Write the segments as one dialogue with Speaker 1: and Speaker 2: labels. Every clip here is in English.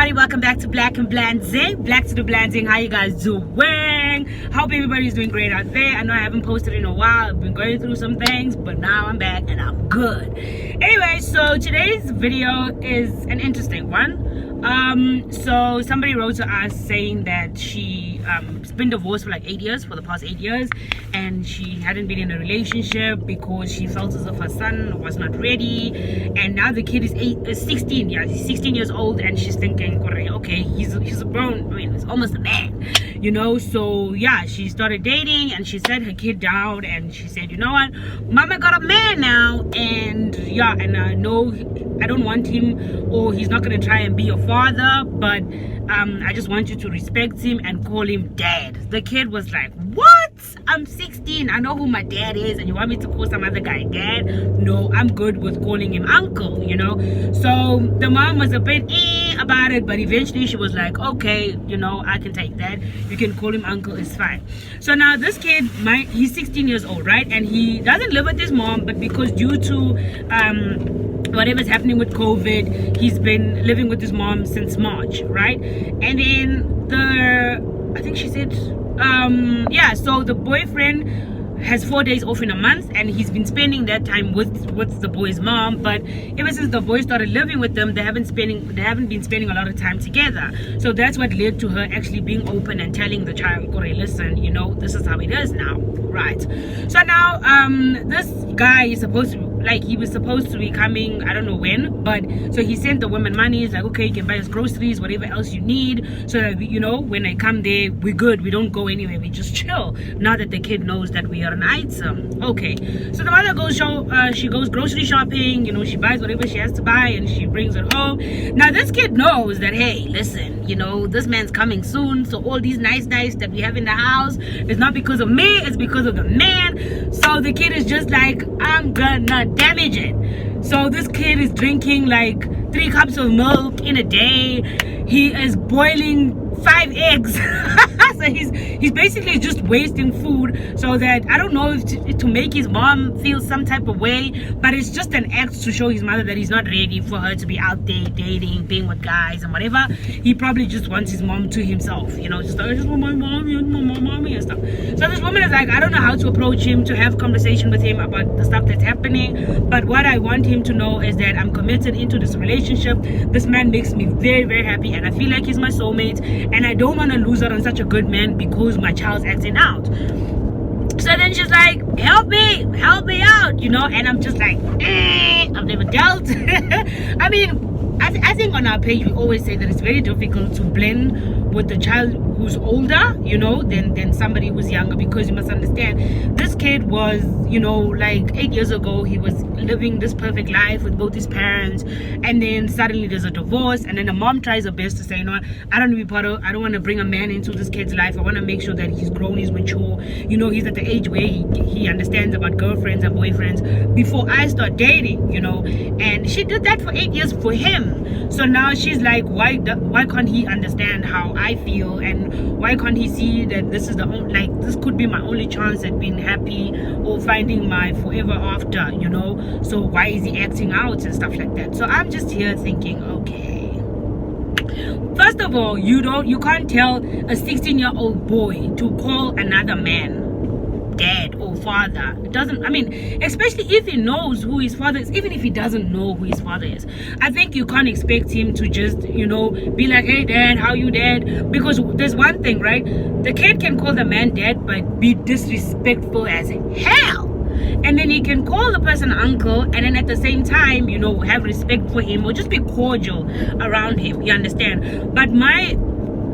Speaker 1: everybody, welcome back to Black and Blanzing. Black to the Blanzing. How you guys doing? Hope everybody's doing great out there. I know I haven't posted in a while. I've been going through some things, but now I'm back and I'm good. Anyway, so today's video is an interesting one. So somebody wrote to us saying that she's been divorced for like 8 years, for the past 8 years, and she hadn't been in a relationship because she felt as if her son was not ready, and now the kid is 16. Yeah, he's 16 years old, and she's thinking, okay, he's a grown, he's almost a man, you know. So yeah, she started dating, and she set her kid down, and she said, you know what, mama got a man now, and yeah, and I know I don't want him, or he's not gonna try and be your father, but I just want you to respect him and call him dad. The kid was like, what? I'm 16, I know who my dad is, and you want me to call some other guy dad? No, I'm good with calling him uncle, you know. So the mom was a bit about it, but eventually she was like, okay, you know, I can take that, you can call him uncle, it's fine. So now this kid, he's 16 years old, right? And he doesn't live with his mom, but because due to whatever's happening with COVID, he's been living with his mom since March, right? And then I think she said, yeah, so the boyfriend has 4 days off in a month, and he's been spending that time with the boy's mom. But ever since the boy started living with them, they haven't been spending a lot of time together. So that's what led to her actually being open and telling the child, Corey, listen, you know, this is how it is now, right? So now this guy is supposed to, like, he was supposed to be coming, I don't know when, but so he sent the woman money. He's like, okay, you can buy us groceries, whatever else you need, so that we, you know, when I come there, we're good, we don't go anywhere, we just chill. Now that the kid knows that we are an item. Okay, so the mother goes she goes grocery shopping, you know, she buys whatever she has to buy and she brings it home. Now this kid knows that, hey, listen, you know, this man's coming soon, so all these nice that we have in the house is not because of me, it's because of the man. So the kid is just like, I'm gonna damage it. So this kid is drinking like 3 cups of milk in a day. He is boiling 5 eggs. So he's basically just wasting food, so that I don't know if to make his mom feel some type of way, but it's just an act to show his mother that he's not ready for her to be out there dating, being with guys and whatever. He probably just wants his mom to himself, you know, just like, I just want my mommy and my mommy and stuff. So this woman is like, I don't know how to approach him, to have conversation with him about the stuff that's happening, but what I want him to know is that I'm committed into this relationship. This man makes me very happy, and I feel like he's my soulmate, and I don't want to lose out on such a good man because my child's acting out. So then she's like, help me out, you know. And I'm just like, I've never dealt. I mean, I think on our page we always say that it's very difficult to blend with the child who's older, you know, than somebody who's younger, because you must understand, this kid was, you know, like 8 years ago, he was living this perfect life with both his parents, and then suddenly there's a divorce, and then the mom tries her best to say, you know, I don't want to bring a man into this kid's life. I want to make sure that he's grown, he's mature, you know, he's at the age where he understands about girlfriends and boyfriends before I start dating, you know. And she did that for 8 years for him. So now she's like, why can't he understand how I feel, and why can't he see that this is this could be my only chance at being happy or finding my forever after, you know? So why is he acting out and stuff like that? So I'm just here thinking, okay, first of all, you can't tell a 16-year-old boy to call another man dad or father. It doesn't, I mean, especially if he knows who his father is. Even if he doesn't know who his father is, I think you can't expect him to just, you know, be like, hey dad, how you dad? Because there's one thing, right? The kid can call the man dad but be disrespectful as hell, and then he can call the person uncle, and then at the same time, you know, have respect for him or just be cordial around him, you understand? But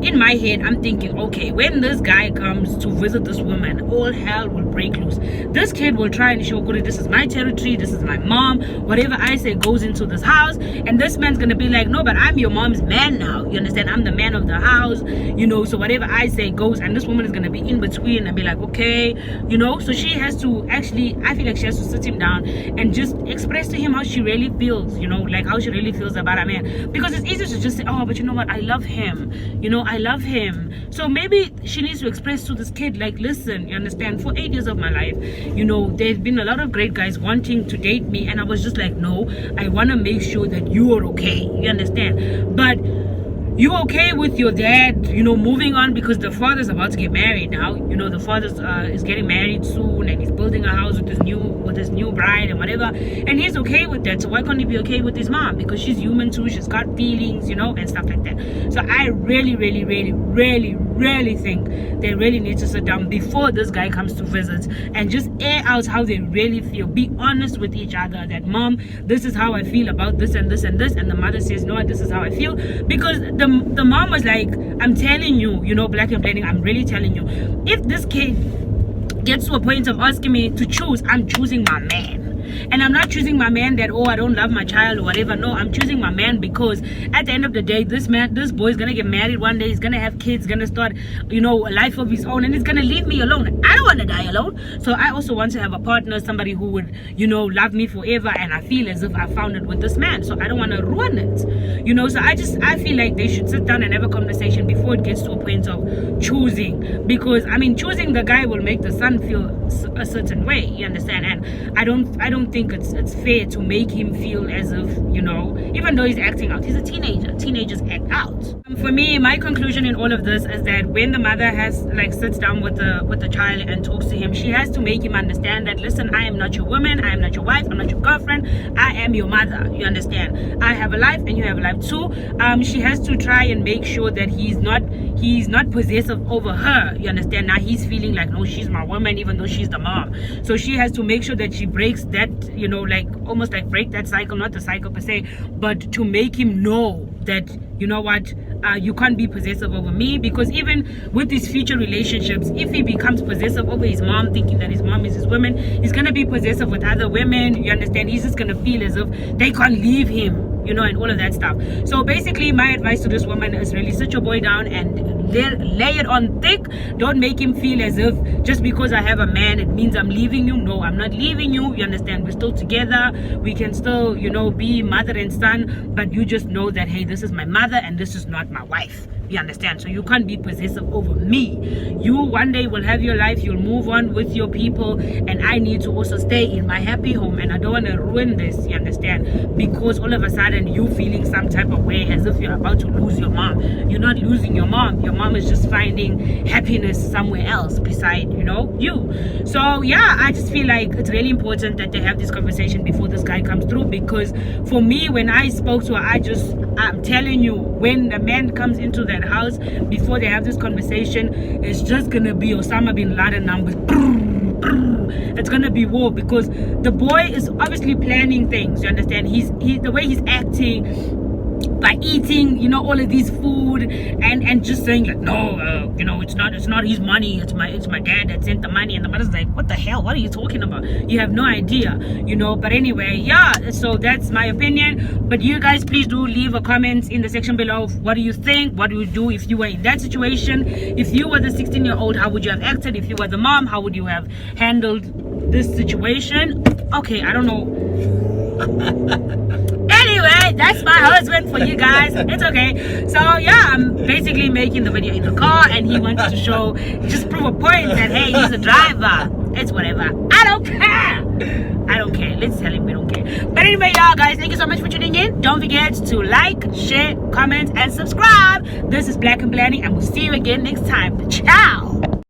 Speaker 1: in my head, I'm thinking, okay, when this guy comes to visit this woman, all hell will break loose. This kid will try and show, this is my territory, this is my mom, whatever I say goes into this house. And this man's gonna be like, no, but I'm your mom's man now, you understand? I'm the man of the house, you know, so whatever I say goes. And this woman is gonna be in between and be like, okay, you know. So she has to actually, I feel like she has to sit him down and just express to him how she really feels, you know, like how she really feels about a man. Because it's easy to just say, oh, but you know what, I love him, you know, I love him. So maybe she needs to express to this kid, like, listen, you understand, for 8 years of my life, you know, there's been a lot of great guys wanting to date me, and I was just like, no, I want to make sure that you are okay, you understand? But you okay with your dad, moving on because the father's about to get married now. The father is getting married soon, and he's building a house with his new bride and whatever, and he's okay with that. So why can't he be okay with his mom? Because she's human too. She's got feelings, and stuff like that. So I really, really, really, really, really think they really need to sit down before this guy comes to visit and just air out how they really feel. Be honest with each other that, mom, this is how I feel about this and this and this, and the mother says, no, this is how I feel. Because the mom was like, I'm telling you, Black and Blending, I'm really telling you, if this kid gets to a point of asking me to choose, I'm choosing my man. And I'm not choosing my man that, I don't love my child or whatever. No, I'm choosing my man because at the end of the day, this boy is gonna get married one day. He's gonna have kids, gonna start, a life of his own, and he's gonna leave me alone. I don't want to die alone. So I also want to have a partner, somebody who would, love me forever. And I feel as if I found it with this man. So I don't want to ruin it. So I feel like they should sit down and have a conversation before it gets to a point of choosing. Because choosing the guy will make the son feel a certain way. You understand? And I don't think it's fair to make him feel as if, even though he's acting out, he's a teenager. Teenagers act out. For me, my conclusion in all of this is that when the mother sits down with the child and talks to him, she has to make him understand that, listen, I am not your woman, I am not your wife, I'm not your girlfriend, I am your mother. You understand? I have a life and you have a life too. She has to try and make sure that he's not possessive over her. You understand? Now he's feeling like, no, she's my woman, even though she's the mom. So she has to make sure that she breaks that, almost like break that cycle, not the cycle per se, but to make him know that, you can't be possessive over me. Because even with his future relationships, if he becomes possessive over his mom, thinking that his mom is his woman, he's gonna be possessive with other women. You understand? He's just gonna feel as if they can't leave him, and all of that stuff. So basically, my advice to this woman is really sit your boy down and lay it on thick. Don't make him feel as if just because I have a man, it means I'm leaving you. No, I'm not leaving you. You understand? We're still together. We can still, be mother and son, but you just know that, hey, this is my mother and this is not my wife. You understand? So you can't be possessive over me. You one day will have your life, you'll move on with your people, and I need to also stay in my happy home, and I don't want to ruin this, you understand? Because all of a sudden you feeling some type of way as if you're about to lose your mom. You're not losing your mom. Your mom is just finding happiness somewhere else beside, you. So yeah, I just feel like it's really important that they have this conversation before this guy comes through. Because for me, when I spoke to her, I'm telling you, when the man comes into that house, before they have this conversation, it's just gonna be Osama bin Laden numbers. It's gonna be war, because the boy is obviously planning things. You understand? He's the way he's acting by eating, all of these food and just saying like, no, it's not his money. It's my dad that sent the money. And the mother's like, what the hell? What are you talking about? You have no idea, But anyway, yeah. So that's my opinion. But you guys, please do leave a comment in the section below. What do you think? What do you do if you were in that situation? If you were the 16-year-old, how would you have acted? If you were the mom, how would you have handled this situation? Okay, I don't know. Anyway, that's my husband for you guys. It's okay. So yeah, I'm basically making the video in the car, and he wants to just prove a point that, hey, he's a driver. It's whatever. I don't care. Let's tell him we don't care. But anyway, y'all guys, thank you so much for tuning in. Don't forget to like, share, comment, and subscribe. This is Black and Blending, and we'll see you again next time. Ciao.